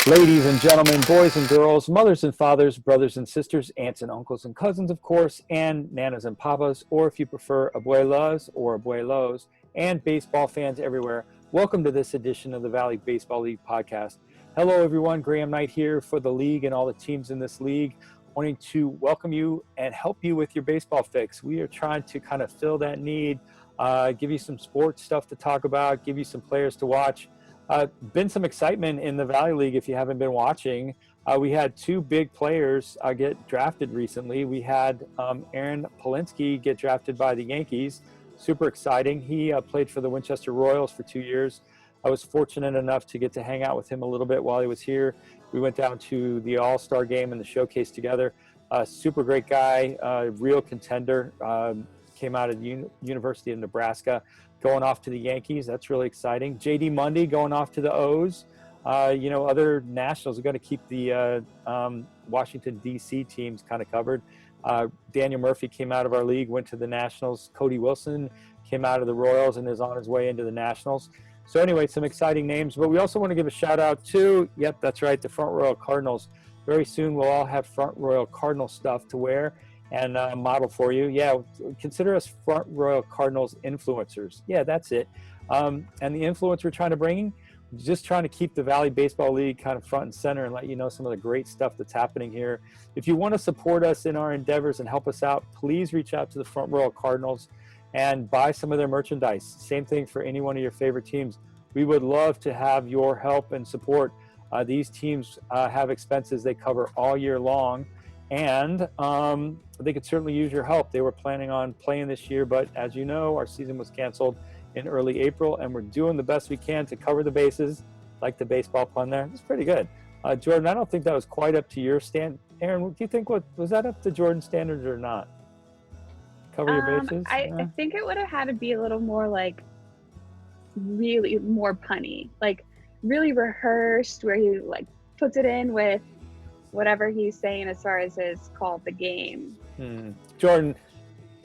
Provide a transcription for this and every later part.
Ladies and gentlemen, boys and girls, mothers and fathers, brothers and sisters, aunts and uncles and cousins, of course, and nanas and papas, or if you prefer, abuelas or abuelos, and baseball fans everywhere, welcome to this edition of the Valley Baseball League podcast. Hello, everyone. Graham Knight here for the league and all the teams in this league, wanting to welcome you and help you with your baseball fix. We are trying to kind of fill that need, give you some sports stuff to talk about, give you some players to watch. Been some excitement in the Valley League if you haven't been watching. We had two big players get drafted recently. We had Aaron Polinsky get drafted by the Yankees. Super exciting. He played for the Winchester Royals for 2 years. I was fortunate enough to get to hang out with him a little bit while he was here. We went down to the All-Star game and the showcase together. Super great guy, real contender. Came out of the University of Nebraska. Going off to the Yankees, that's really exciting. J.D. Mundy going off to the O's. Other Nationals are going to keep the Washington, D.C. teams kind of covered. Daniel Murphy came out of our league, went to the Nationals. Cody Wilson came out of the Royals and is on his way into the Nationals. So anyway, some exciting names. But we also want to give a shout out to, yep, that's right, the Front Royal Cardinals. Very soon we'll all have Front Royal Cardinal stuff to wear and model for you. Yeah, consider us Front Royal Cardinals influencers. Yeah, that's it. And the influence we're trying to bring, just trying to keep the Valley Baseball League kind of front and center and let you know some of the great stuff that's happening here. If you want to support us in our endeavors and help us out, please reach out to the Front Royal Cardinals and buy some of their merchandise. Same thing for any one of your favorite teams. We would love to have your help and support. These teams have expenses they cover all year long. And they could certainly use your help. They were planning on playing this year, but as you know, our season was canceled in early April, and we're doing the best we can to cover the bases, like the baseball pun there. It's pretty good. Jordan, I don't think that was quite up to your stand. Aaron, do you think was that up to Jordan's standards or not? Cover your bases? I think it would have had to be a little more like really more punny, like really rehearsed, where he like puts it in with whatever he's saying as far as his call of the game. Jordan,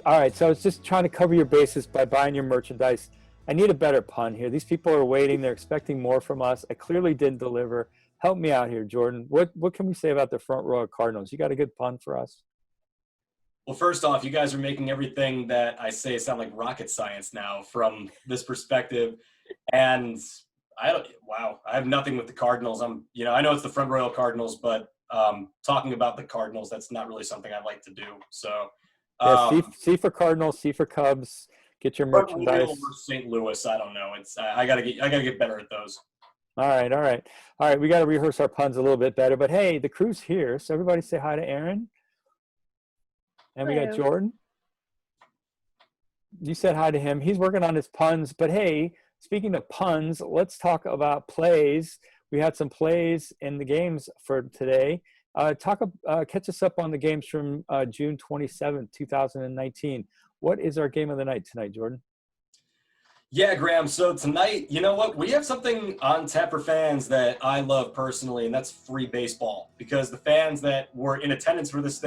all right, so I was just trying to cover your bases by buying your merchandise. I need a better pun here. These people are waiting. They're expecting more from us. I clearly didn't deliver. Help me out here, Jordan. What can we say about the Front Royal Cardinals? You got a good pun for us? Well, first off, you guys are making everything that I say sound like rocket science now from this perspective. And I have nothing with the Cardinals. I know it's the Front Royal Cardinals, but talking about the Cardinals, that's not really something I like to do. So, C for Cardinals, C for Cubs. Get your merchandise. St. Louis, I don't know. It's I gotta get better at those. All right. We got to rehearse our puns a little bit better. But hey, the crew's here, so everybody say hi to Aaron. And Hello. We got Jordan. You said hi to him. He's working on his puns. But hey, speaking of puns, let's talk about plays. We had some plays in the games for today. Catch us up on the games from June 27th, 2019. What is our game of the night tonight, Jordan? Yeah, Graham. So tonight, you know what? We have something on tap for fans that I love personally, and that's free baseball. Because the fans that were in attendance for this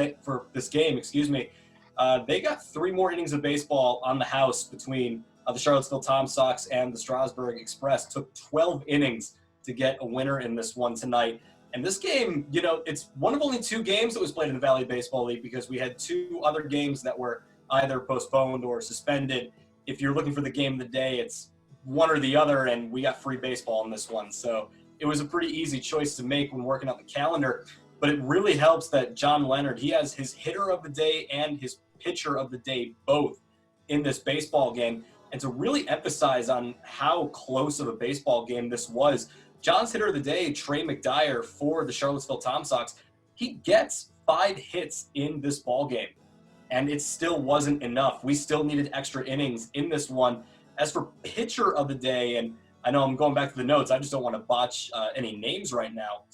game, they got 3 more innings of baseball on the house between the Charlottesville Tom Sox and the Strasburg Express. Took 12 innings to get a winner in this one tonight. And this game, it's one of only 2 games that was played in the Valley Baseball League because we had 2 other games that were either postponed or suspended. If you're looking for the game of the day, it's one or the other, and we got free baseball in this one. So it was a pretty easy choice to make when working out the calendar. But it really helps that John Leonard, he has his hitter of the day and his pitcher of the day both in this baseball game. And to really emphasize on how close of a baseball game this was, John's hitter of the day, Trey McDyre for the Charlottesville Tom Sox, he gets 5 hits in this ball game, and it still wasn't enough. We still needed extra innings in this one. As for pitcher of the day, and I know I'm going back to the notes, I just don't want to botch any names right now.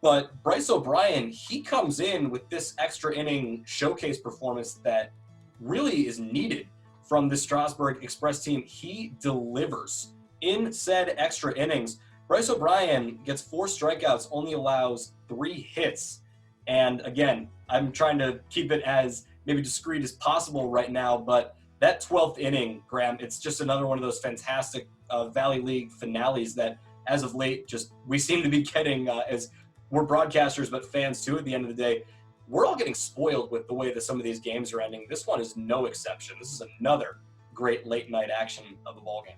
But Bryce O'Brien, he comes in with this extra inning showcase performance that really is needed from the Strasburg Express team. He delivers in said extra innings. Bryce O'Brien gets 4 strikeouts, only allows 3 hits. And again, I'm trying to keep it as maybe discreet as possible right now, but that 12th inning, Graham, it's just another one of those fantastic Valley League finales that as of late, we seem to be getting, as we're broadcasters, but fans too, at the end of the day, we're all getting spoiled with the way that some of these games are ending. This one is no exception. This is another great late night action of the ball game.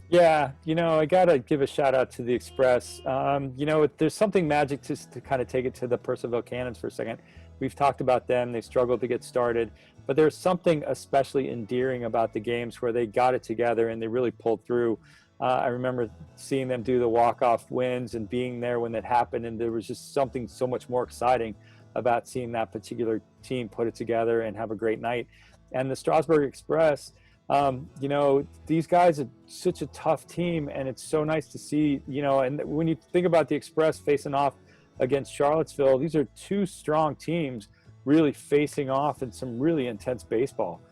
Yeah, I got to give a shout out to the Express. There's something magic to kind of take it to the Purcellville Cannons for a second. We've talked about them. They struggled to get started, but there's something especially endearing about the games where they got it together and they really pulled through. I remember seeing them do the walk-off wins and being there when that happened, and there was just something so much more exciting about seeing that particular team put it together and have a great night. And the Strasburg Express, these guys are such a tough team, and it's so nice to see, and when you think about the Express facing off against Charlottesville, these are two strong teams really facing off in some really intense baseball.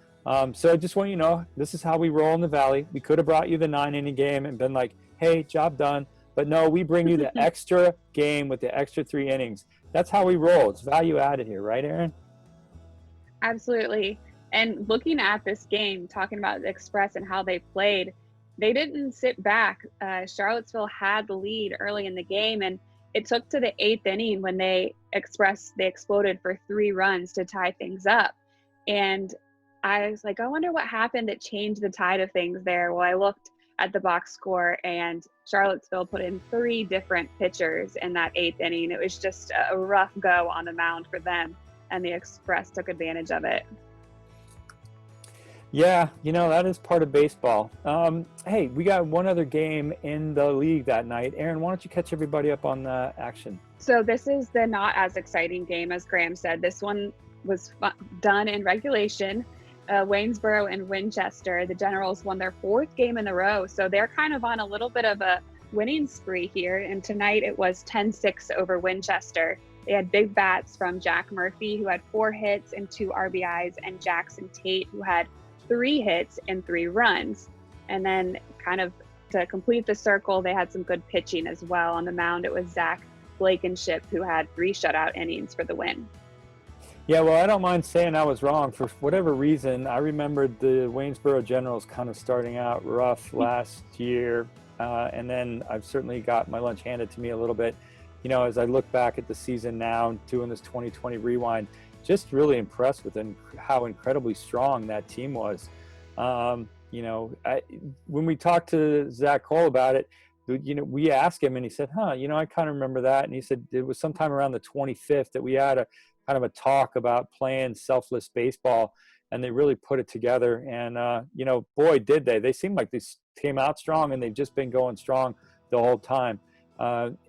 So I just want you to know, this is how we roll in the Valley. We could have brought you the 9-inning game and been like, hey, job done. But no, we bring you the extra game with the extra 3 innings. That's how we roll. It's value added here, right, Aaron? Absolutely. And looking at this game, talking about the Express and how they played, they didn't sit back. Charlottesville had the lead early in the game, and it took to the 8th inning when they exploded for 3 runs to tie things up. And I was like, I wonder what happened that changed the tide of things there. Well, I looked at the box score, and Charlottesville put in 3 different pitchers in that 8th inning. It was just a rough go on the mound for them, and the Express took advantage of it. Yeah, that is part of baseball. Hey, we got one other game in the league that night. Aaron, why don't you catch everybody up on the action? So this is the not as exciting game, as Graham said. This one was done in regulation. Waynesboro and Winchester, the Generals won their 4th game in a row. So they're kind of on a little bit of a winning spree here. And tonight it was 10-6 over Winchester. They had big bats from Jack Murphy, who had 4 hits and 2 RBIs, and Jackson Tate, who had 3 hits and 3 runs. And then kind of to complete the circle, they had some good pitching as well. On the mound, it was Zach Blankenship, who had 3 shutout innings for the win. Yeah, well, I don't mind saying I was wrong. For whatever reason, I remembered the Waynesboro Generals kind of starting out rough last year. And then I've certainly got my lunch handed to me a little bit. As I look back at the season now, doing this 2020 rewind, just really impressed with how incredibly strong that team was. When we talked to Zach Cole about it, we asked him and he said, I kind of remember that. And he said it was sometime around the 25th that we had a kind of a talk about playing selfless baseball, and they really put it together. And, boy, did they. They seemed like they came out strong, and they've just been going strong the whole time.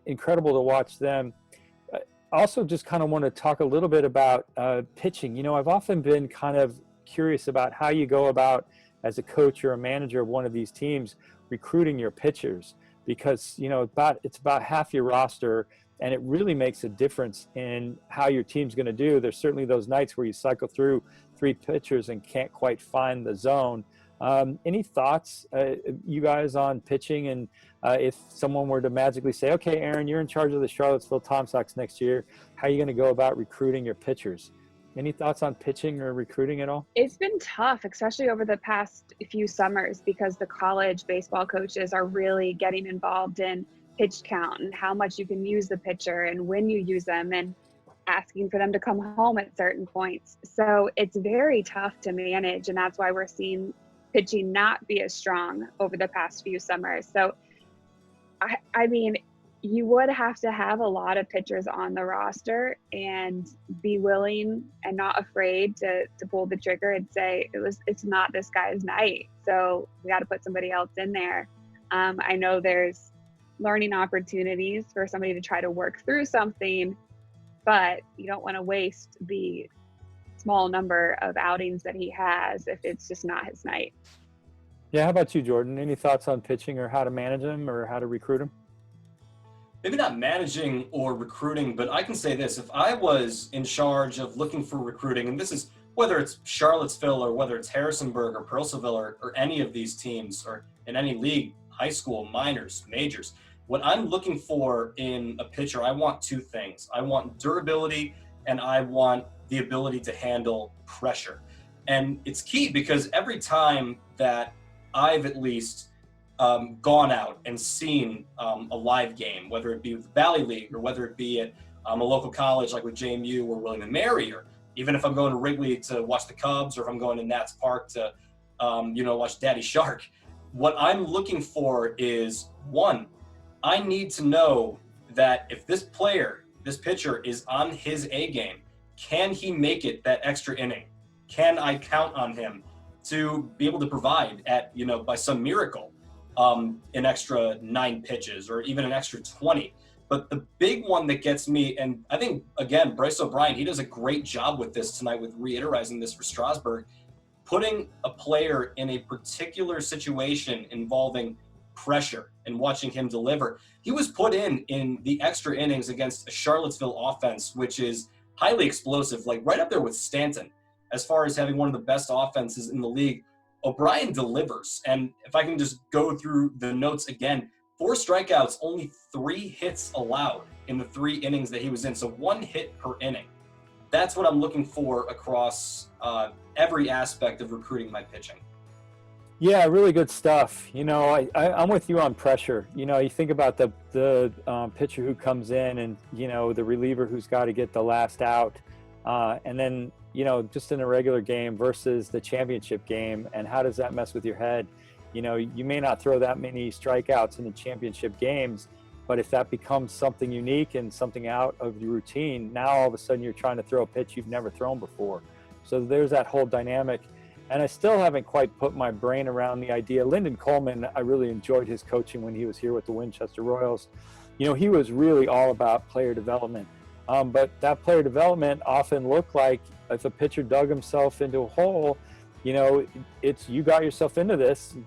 Incredible to watch them. Also just kind of want to talk a little bit about pitching. I've often been kind of curious about how you go about, as a coach or a manager of one of these teams, recruiting your pitchers, because it's about half your roster, and it really makes a difference in how your team's going to do. There's certainly those nights where you cycle through 3 pitchers and can't quite find the zone. Any thoughts, you guys, on pitching? And if someone were to magically say, okay, Aaron, you're in charge of the Charlottesville Tom Sox next year, how are you going to go about recruiting your pitchers? Any thoughts on pitching or recruiting at all? It's been tough, especially over the past few summers, because the college baseball coaches are really getting involved in pitch count and how much you can use the pitcher and when you use them, and asking for them to come home at certain points. So it's very tough to manage, and that's why we're seeing pitching not be as strong over the past few summers. So I mean, you would have to have a lot of pitchers on the roster and be willing and not afraid to pull the trigger and say it's not this guy's night, so we got to put somebody else in there. I know there's learning opportunities for somebody to try to work through something, but you don't want to waste the small number of outings that he has if it's just not his night. Yeah, how about you, Jordan? Any thoughts on pitching or how to manage him or how to recruit him? Maybe not managing or recruiting, but I can say this. If I was in charge of looking for recruiting, and this is whether it's Charlottesville or whether it's Harrisonburg or Purcellville or any of these teams, or in any league, high school, minors, majors, what I'm looking for in a pitcher, I want 2 things. I want durability, and I want the ability to handle pressure. And it's key, because every time that I've at least gone out and seen a live game, whether it be with the Valley League or whether it be at a local college like with JMU or William & Mary, or even if I'm going to Wrigley to watch the Cubs, or if I'm going to Nats Park to, watch Daddy Shark, what I'm looking for is, one, I need to know that if this pitcher is on his A game, can he make it that extra inning? Can I count on him to be able to provide at, by some miracle, an extra 9 pitches or even an extra 20? But the big one that gets me, and I think, again, Bryce O'Brien, he does a great job with this tonight with reiterizing this for Strasburg, putting a player in a particular situation involving pressure and watching him deliver. He was put in the extra innings against a Charlottesville offense, which is highly explosive, like right up there with Stanton, as far as having one of the best offenses in the league. O'Brien delivers. And if I can just go through the notes again, 4 strikeouts, only 3 hits allowed in the 3 innings that he was in. So 1 hit per inning. That's what I'm looking for across every aspect of recruiting my pitching. Yeah, really good stuff. I'm with you on pressure. You think about the pitcher who comes in and, the reliever who's got to get the last out. And then, just in a regular game versus the championship game, and how does that mess with your head? You may not throw that many strikeouts in the championship games, but if that becomes something unique and something out of your routine, now all of a sudden you're trying to throw a pitch you've never thrown before. So there's that whole dynamic. And I still haven't quite put my brain around the idea. Lyndon Coleman, I really enjoyed his coaching when he was here with the Winchester Royals. He was really all about player development. But that player development often looked like if a pitcher dug himself into a hole, it's you got yourself into this,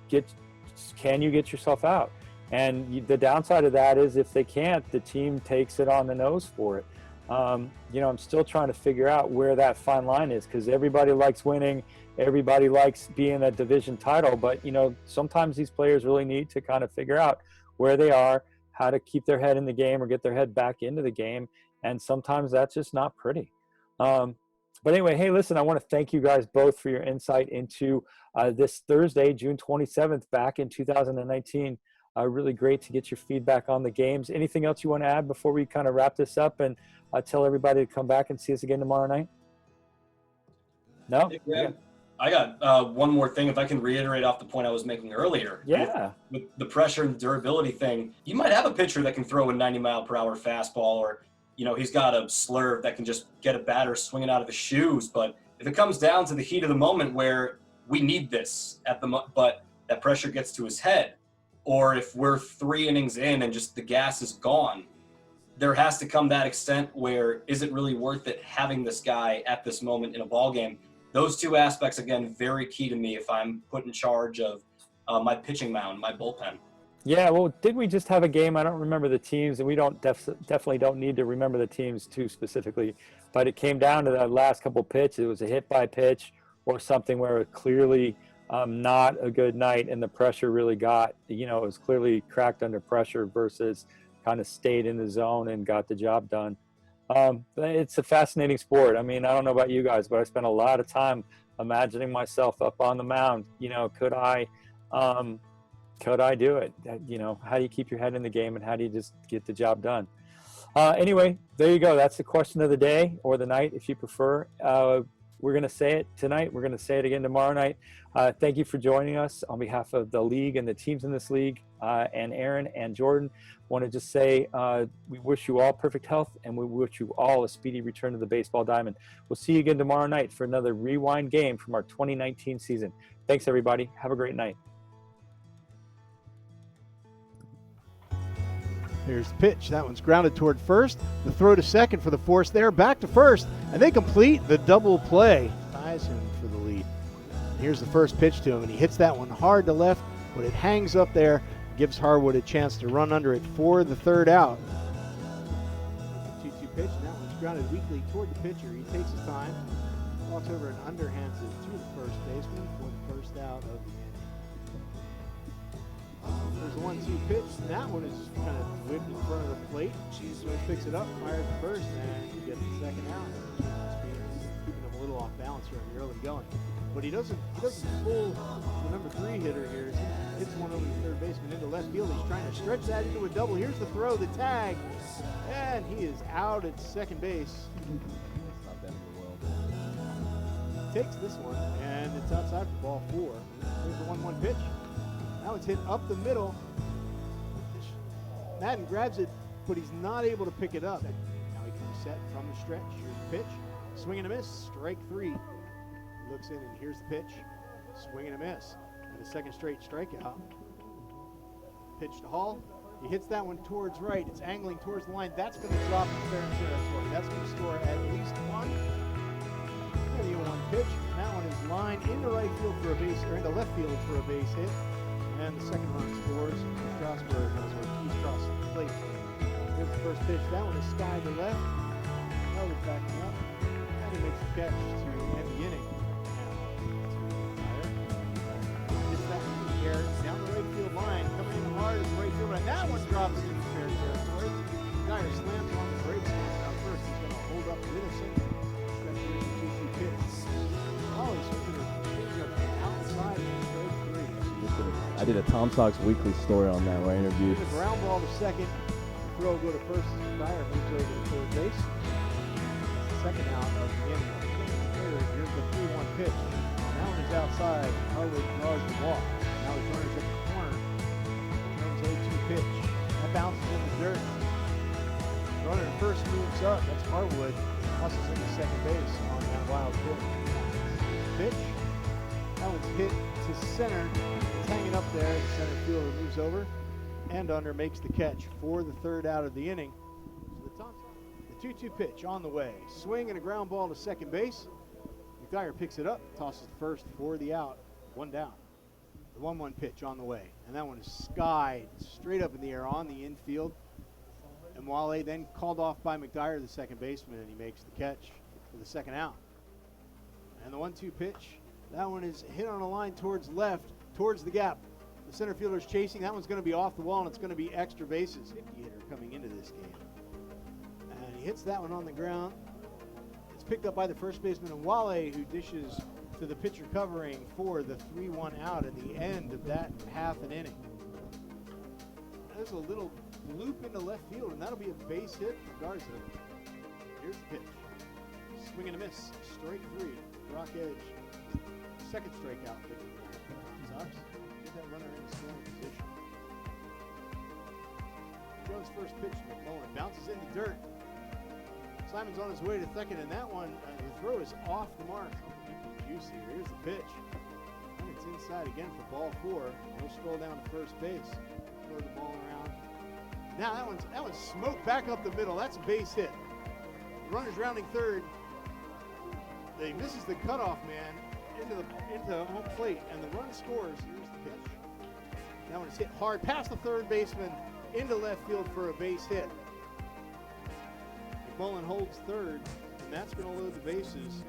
can you get yourself out? And the downside of that is if they can't, the team takes it on the nose for it. I'm still trying to figure out where that fine line is, because everybody likes winning. Everybody likes being a division title, but sometimes these players really need to kind of figure out where they are, how to keep their head in the game or get their head back into the game. And sometimes that's just not pretty. But anyway, hey, listen, I want to thank you guys both for your insight into this Thursday, June 27th, back in 2019. Really great to get your feedback on the games. Anything else you want to add before we kind of wrap this up and tell everybody to come back and see us again tomorrow night? No? Hey, Graham, I got one more thing, if I can reiterate off the point I was making earlier. Yeah. With the pressure and durability thing, you might have a pitcher that can throw a 90-mile-per-hour fastball, or he's got a slurve that can just get a batter swinging out of his shoes. But if it comes down to the heat of the moment where we need this but that pressure gets to his head, or if we're 3 innings in and just the gas is gone, there has to come that extent where is it really worth it having this guy at this moment in a ball game? Those 2 aspects, again, very key to me if I'm put in charge of my pitching mound, my bullpen. Yeah, well, did we just have a game? I don't remember the teams, and we don't definitely don't need to remember the teams too specifically, but it came down to that last couple pitches. It was a hit by pitch or something where it clearly not a good night, and the pressure really got, it was clearly cracked under pressure versus kind of stayed in the zone and got the job done. It's a fascinating sport. I mean, I don't know about you guys, but I spent a lot of time imagining myself up on the mound. Could I do it? How do you keep your head in the game, and how do you just get the job done? Anyway, there you go. That's the question of the day, or the night if you prefer. We're going to say it tonight. We're going to say it again tomorrow night. Thank you for joining us on behalf of the league and the teams in this league, and Aaron and Jordan. Want to just say we wish you all perfect health, and we wish you all a speedy return to the baseball diamond. We'll see you again tomorrow night for another rewind game from our 2019 season. Thanks, everybody. Have a great night. Here's the pitch. That one's grounded toward first. The throw to second for the force there. Back to first, and they complete the double play. Ties him for the lead. Here's the first pitch to him, and he hits that one hard to left, but it hangs up there. Gives Harwood a chance to run under it for the third out. 2-2 pitch, and that one's grounded weakly toward the pitcher. He takes his time, walks over and underhands it to the first baseman for the first out of the inning. There's a 1-2 pitch, and that one is kind of whipped in front of the plate. So he picks it up, fires the first, and he gets the second out. Keeping him little off balance here in the early going. But he doesn't pull the number 3 hitter here. He hits one over the third baseman into left field. He's trying to stretch that into a double. Here's the throw, the tag, and he is out at second base. Takes this one, and it's outside for ball 4. Here's the 1-1 pitch. Now it's hit up the middle. Madden grabs it, but he's not able to pick it up. Now he can reset from the stretch. Here's the pitch. Swing and a miss. Strike 3. He looks in, and here's the pitch. Swing and a miss. And a second straight strikeout. Pitch to Hall. He hits that one towards right. It's angling towards the line. That's going to drop in fair territory. That's going to score at least 1. And the 0-1 pitch. And that one is lined into right field for a base, or into left field for a base hit. And the second run scores. Strasburg has Ortiz cross the plate. Here's the first pitch. That one is sky to left. Elder's backing up. And he makes the catch to end the inning. Hits that one in the air down the right field line. Coming in hard as right field. And that one drops into fair territory. McDyre slams on the brakes. Now first he's going to hold up with a single. That's the 2-2 pitch. Oh, he's swinging a changeup outside of strike 3. I did a Tom Sox weekly story on that where I interviewed. The ground ball to second. Throw go to first. McDyre moves over to third base. Second out of the inning. Third, here's the 3-1 pitch. That one is outside. Harwood draws the walk. Now he runners at the corner. Turns 0-2 pitch. That bounces in the dirt. Runner at first moves up. That's Harwood. Hustles into second base on that wild pitch. Pitch. That one's hit to center. It's hanging up there. The center fielder moves over and under, makes the catch for the third out of the inning. So the 2-2 pitch on the way. Swing and a ground ball to second base. McDyre picks it up, tosses the first for the out. 1 down. The 1-1 pitch on the way. And that one is skied straight up in the air on the infield. And Wale then called off by McDyre, the second baseman, and he makes the catch for the second out. And the 1-2 pitch. That one is hit on a line towards left, towards the gap. The center fielder's chasing. That one's going to be off the wall, and it's going to be extra bases. 50 hitter coming into this game. And he hits that one on the ground. It's picked up by the first baseman, and Wale, who dishes to the pitcher covering for the 3-1 out at the end of that half an inning. There's a little loop into left field, and that'll be a base hit for Garza. Here's the pitch. Swing and a miss. Strike 3. Rock edge. Second strikeout for the Sox. Get that runner in scoring position. Jones' first pitch to McMullen. Bounces in the dirt. Simon's on his way to second, and that one, the throw is off the mark. Juicy. Here's the pitch. And it's inside again for ball 4. He'll stroll down to first base. Throw the ball around. Now that one's smoked back up the middle. That's a base hit. The runner's rounding third. He misses the cutoff man into home plate, and the run scores. Here's the pitch. That one is hit hard past the third baseman into left field for a base hit. McMullen holds third, and that's going to load the bases.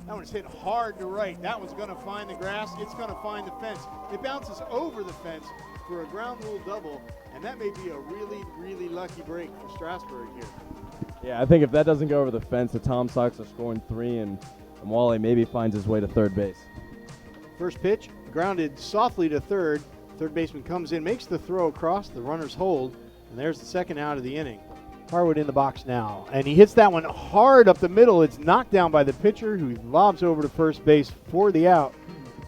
That one's hit hard to right. That one's going to find the grass. It's going to find the fence. It bounces over the fence for a ground rule double, and that may be a really, really lucky break for Strasburg here. Yeah, I think if that doesn't go over the fence, the Tom Sox are scoring 3, and Wale maybe finds his way to third base. First pitch, grounded softly to third. Third baseman comes in, makes the throw across. The runners hold, and there's the second out of the inning. Harwood in the box now, and he hits that one hard up the middle. It's knocked down by the pitcher, who lobs over to first base for the out.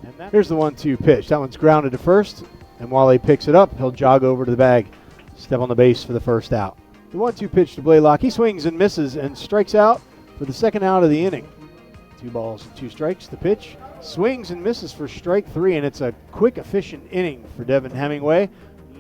And here's the 1-2 pitch. That one's grounded to first, and Wale picks it up. He'll jog over to the bag, step on the base for the first out. The 1-2 pitch to Blaylock. He swings and misses and strikes out for the second out of the inning. 2 balls and 2 strikes. The pitch swings and misses for strike 3, and it's a quick, efficient inning for Devin Hemingway.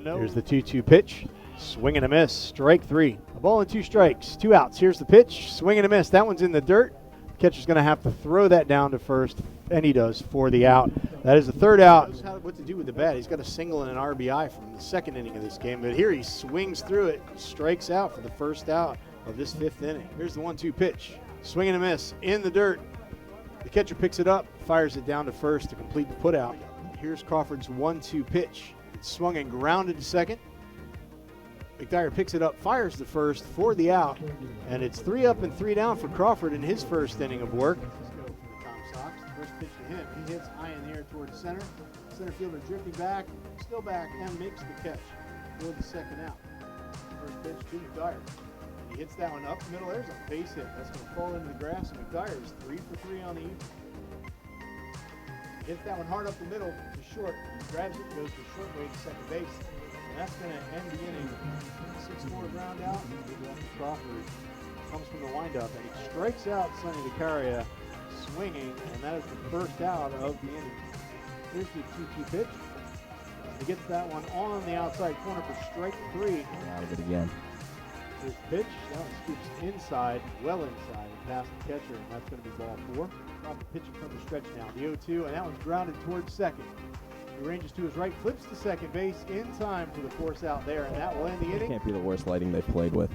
Here's the 2-2 pitch. Swing and a miss. Strike 3. A ball and 2 strikes. 2 outs. Here's the pitch. Swing and a miss. That one's in the dirt. The catcher's going to have to throw that down to first, and he does for the out. That is the third out. He knows what to do with the bat. He's got a single and an RBI from the second inning of this game, but here he swings through it, strikes out for the first out of this 5th inning. Here's the 1-2 pitch. Swing and a miss in the dirt. The catcher picks it up, fires it down to first to complete the putout. Here's Crawford's 1-2 pitch. It's swung and grounded to second. McDyre picks it up, fires the first for the out, and it's 3 up and 3 down for Crawford in his first inning of work. Let's go for the Tom Sox. First pitch to him. He hits high in the air towards center. Center fielder drifting back, still back, and makes the catch for the second out. First pitch to McDyre. He hits that one up the middle. There's a base hit. That's going to fall into the grass, and McDyre is 3 for 3 on the evening. Hits that one hard up the middle to short. He grabs it, goes to short way to second base. And that's going to end the inning. 6-4 ground out. Crawford comes from the windup, and he strikes out Sonny Vicaria swinging, and that is the first out of the inning. Here's the 2-2 pitch. He gets that one on the outside corner for strike 3. Out of it again. His pitch, that one scoops inside, well inside, and past the catcher, and that's going to be ball 4. Crawford pitching from the stretch now, the 0-2, and that one's grounded towards second. He ranges to his right, flips to second base in time for the force out there, and that will end the inning. Can't be the worst lighting they've played with.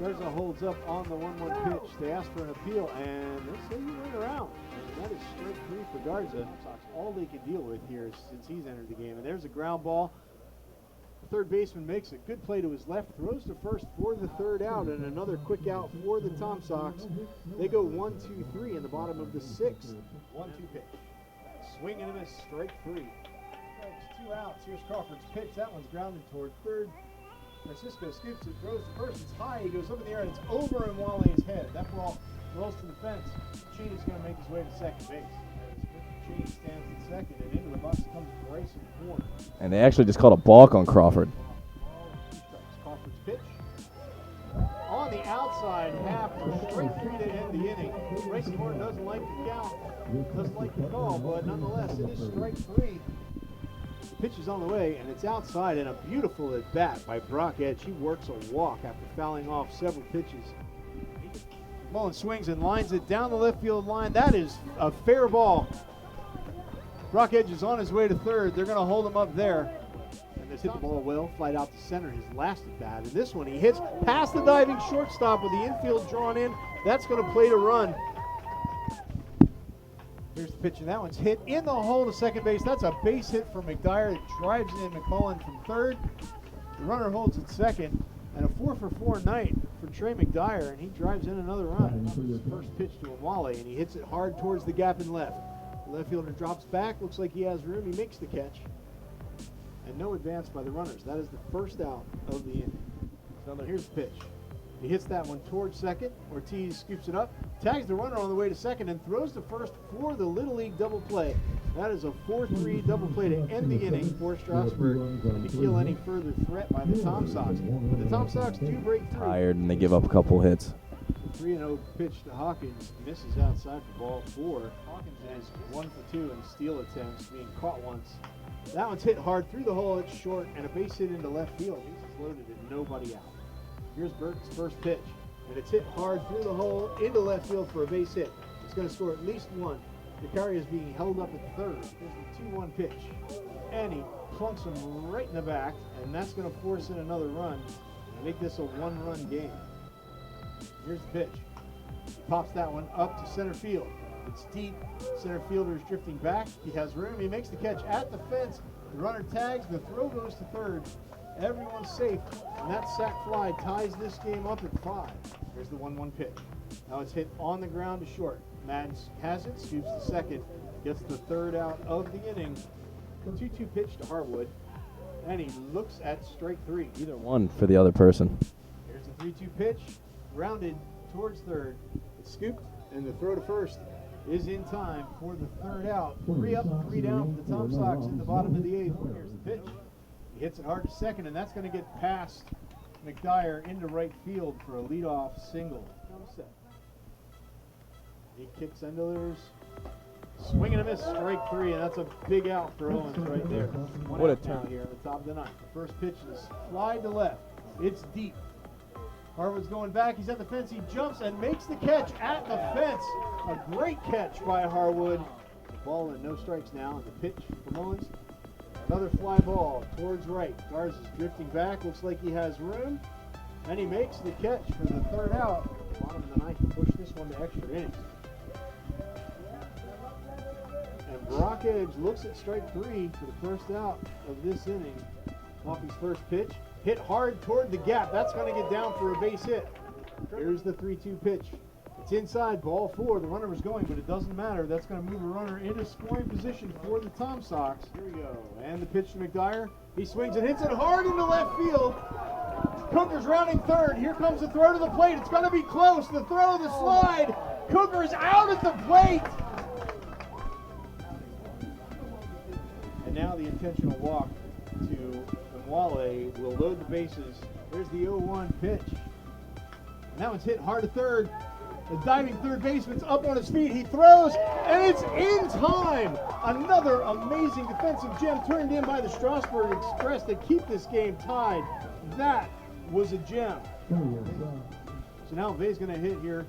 Garza holds up on the 1-1 pitch. They ask for an appeal, and they say you went around. And that is strike 3 for Garza. Sox all they can deal with here since he's entered the game. And there's a ground ball. The third baseman makes a good play to his left, throws to first for the third out, and another quick out for the Tom Sox. They go 1-2-3 in the bottom of the 6th. 1-2 pitch. Swing and a miss, strike 3. That's 2 outs. Here's Crawford's pitch. That one's grounded toward third. Francisco scoops it, throws to first. It's high. He goes up in the air, and it's over in Wally's head. That ball rolls to the fence. Cheney's going to make his way to second base. Cheney stands at second, and into the box comes Bryson Horn. And they actually just called a balk on Crawford. Crawford's pitch. On the outside half, strike 3 to end the inning. Bryson Horn doesn't like the count, doesn't like the call, but nonetheless, it is strike 3. The pitch is on the way, and it's outside, and a beautiful at-bat by Brock Edge. He works a walk after fouling off several pitches. Mullen swings and lines it down the left field line. That is a fair ball. Brock Edge is on his way to third. They're going to hold him up there. And this hit the ball well, flight out to center, his last at-bat. And this one, he hits past the diving shortstop with the infield drawn in. That's going to play to run. Here's the pitch, and that one's hit in the hole to second base. That's a base hit for McDyre. It drives in McCullen from third. The runner holds at second. And a 4-for-4 night for Trey McDyre, and he drives in another run. His first pitch to Amwale, and he hits it hard towards the gap in left. The left fielder drops back, looks like he has room. He makes the catch. And no advance by the runners. That is the first out of the inning. Here's the pitch. He hits that one towards second. Ortiz scoops it up, tags the runner on the way to second, and throws to first for the Little League double play. That is a 4-3 double play to end the inning for Strasburg and to kill any further threat by the Tom Sox. But the Tom Sox do break through. Tired, and they give up a couple hits. 3-0 pitch to Hawkins, misses outside for ball 4. Hawkins has 1 for 2 in steal attempts, being caught once. That one's hit hard through the hole, it's short, and a base hit into left field. He's loaded and nobody out. Here's Burke's first pitch, and it's hit hard through the hole into left field for a base hit. It's going to score at least 1. Vicaria is being held up at third. Here's the 2-1 pitch, and he plunks him right in the back, and that's going to force in another run and make this a 1-run game. Here's the pitch. He pops that one up to center field. It's deep. Center fielder is drifting back. He has room. He makes the catch at the fence. The runner tags. The throw goes to third. Everyone's safe, and that sac fly ties this game up at 5. Here's the 1-1 pitch. Now it's hit on the ground to short. Madden has it, scoops to second, gets the third out of the inning. 2-2 pitch to Harwood, and he looks at strike 3. Either one for the other person. Here's the 3-2 pitch, rounded towards third. It's scooped, and the throw to first is in time for the third out. 3 up, 3 down for the Tom Sox in the bottom of the 8th. Here's the pitch. He hits it hard to second, and that's going to get past McDyre into right field for a leadoff single. He kicks and delivers. Swing and a miss, strike 3, and that's a big out for Owens right there. What a turn here at the top of the 9th. The first pitch is fly to left. It's deep. Harwood's going back. He's at the fence. He jumps and makes the catch at the fence. A great catch by Harwood. The ball and no strikes now. And the pitch for Mullins. Another fly ball towards right. Garza's drifting back. Looks like he has room. And he makes the catch for the third out. Bottom of the 9th to push this one to extra innings. And Brock Edge looks at strike 3 for the first out of this inning. Off his first pitch, hit hard toward the gap. That's going to get down for a base hit. Here's the 3-2 pitch. It's inside, ball 4. The runner was going, but it doesn't matter. That's going to move a runner into scoring position for the Tom Sox. Here we go. And the pitch to McDyre. He swings and hits it hard into left field. Cooker's rounding third. Here comes the throw to the plate. It's going to be close. The throw, the slide. Cooker's out at the plate. And now the intentional walk to Wale will load the bases. There's the 0-1 pitch. And that one's hit hard to third. The diving third baseman's up on his feet. He throws, and it's in time. Another amazing defensive gem turned in by the Strasburg Express to keep this game tied. That was a gem. So now Vay's going to hit here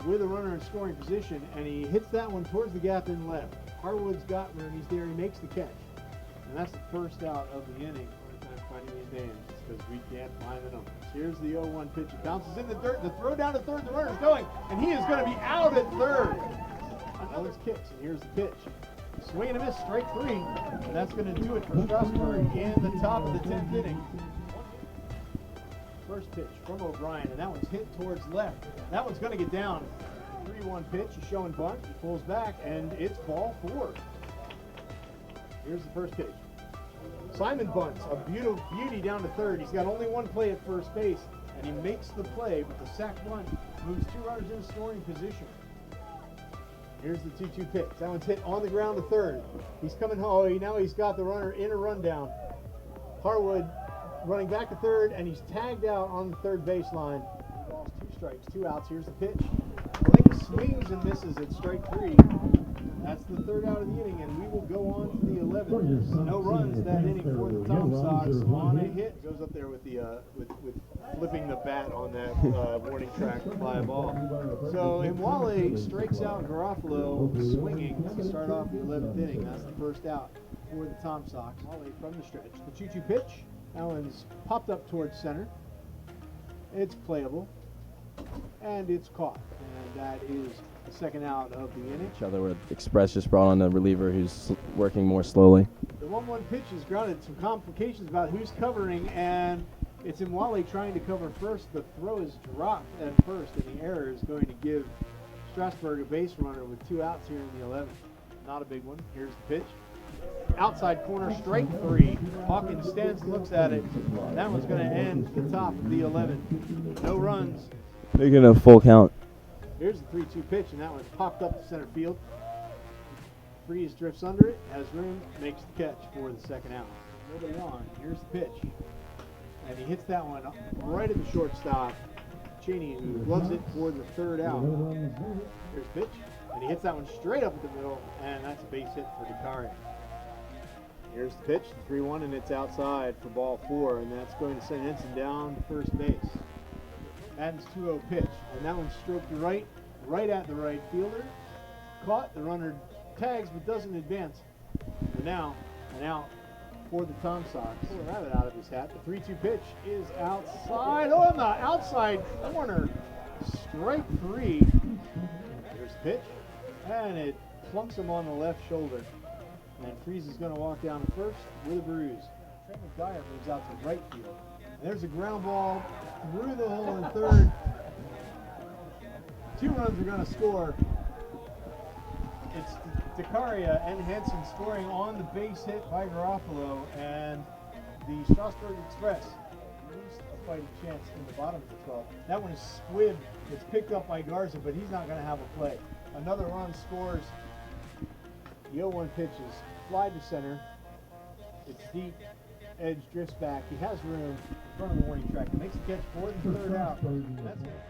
with a runner in scoring position, and he hits that one towards the gap in left. Harwood's got room. He's there. He makes the catch. And that's the first out of the inning. Finding these names because we can't find the numbers. Here's the 0-1 pitch. It bounces in the dirt. The throw down to third. The runner's going, and he is going to be out at third. Owens kicks, and here's the pitch. Swing and a miss, strike 3. And that's going to do it for Strasburg in the top of the 10th inning. First pitch from O'Brien, and that one's hit towards left. That one's going to get down. 3-1 pitch. He's showing bunt. He pulls back, and it's ball 4. Here's the first pitch. Simon bunts, a beauty down to third. He's got only one play at first base, and he makes the play, but the sac bunt moves 2 runners in scoring position. Here's the 2-2 pitch. That one's hit on the ground to third. He's coming home. Now he's got the runner in a rundown. Harwood running back to third, and he's tagged out on the third baseline. Balls 2 strikes, 2 outs. Here's the pitch. Blake swings and misses at strike 3. That's the third out of the inning, and we will go on to the 11th. No runs that inning for the Tom Sox on a hit. Goes up there with the with flipping the bat on that warning track to fly a ball. So Imwale strikes out Garofalo swinging to start off the 11th inning. That's the first out for the Tom Sox. Imwale from the stretch. The 2-2 pitch. That one's popped up towards center. It's playable, and it's caught, and that is the second out of the inning. Each other with Express just brought on a reliever who's working more slowly. The 1-1 pitch has grounded some complications about who's covering, and it's Imwale trying to cover first. The throw is dropped at first, and the error is going to give Strasburg a base runner with 2 outs here in the 11th. Not a big one. Here's the pitch. Outside corner, strike 3. Hawkins stands, looks at it. That one's going to end the top of the 11th. No runs. Making a full count. Here's the 3-2 pitch, and that one's popped up to center field. Freeze drifts under it, has room, makes the catch for the second out. Nobody on. Here's the pitch. And he hits that one right at the shortstop. Cheney, who gloves it for the third out. Here's the pitch. And he hits that one straight up the middle, and that's a base hit for DeCaria. Here's the pitch, the 3-1, and it's outside for ball 4, and that's going to send Ensign down to first base. Adams 2-0 pitch, and that one's stroked right at the right fielder. Caught, the runner tags but doesn't advance. And now, an out for the Tom Sox. Pull a rabbit out of his hat. The 3-2 pitch is outside. Oh, on the outside corner. Strike 3. There's the pitch, and it plunks him on the left shoulder. And Freeze is going to walk down to first with a bruise. Trey McDyre moves out to right field. And there's a ground ball through the hole in third. 2 runs are going to score. It's DeCaria and Henson scoring on the base hit by Garofalo, and the Strasburg Express lose a fighting chance in the bottom of the 12th. That one is squibbed. It's picked up by Garza, but he's not going to have a play. Another run scores. The 0-1 pitch is fly to center. It's deep. Edge drifts back. He has room in front of the warning track. He makes the catch for the third out. That's it.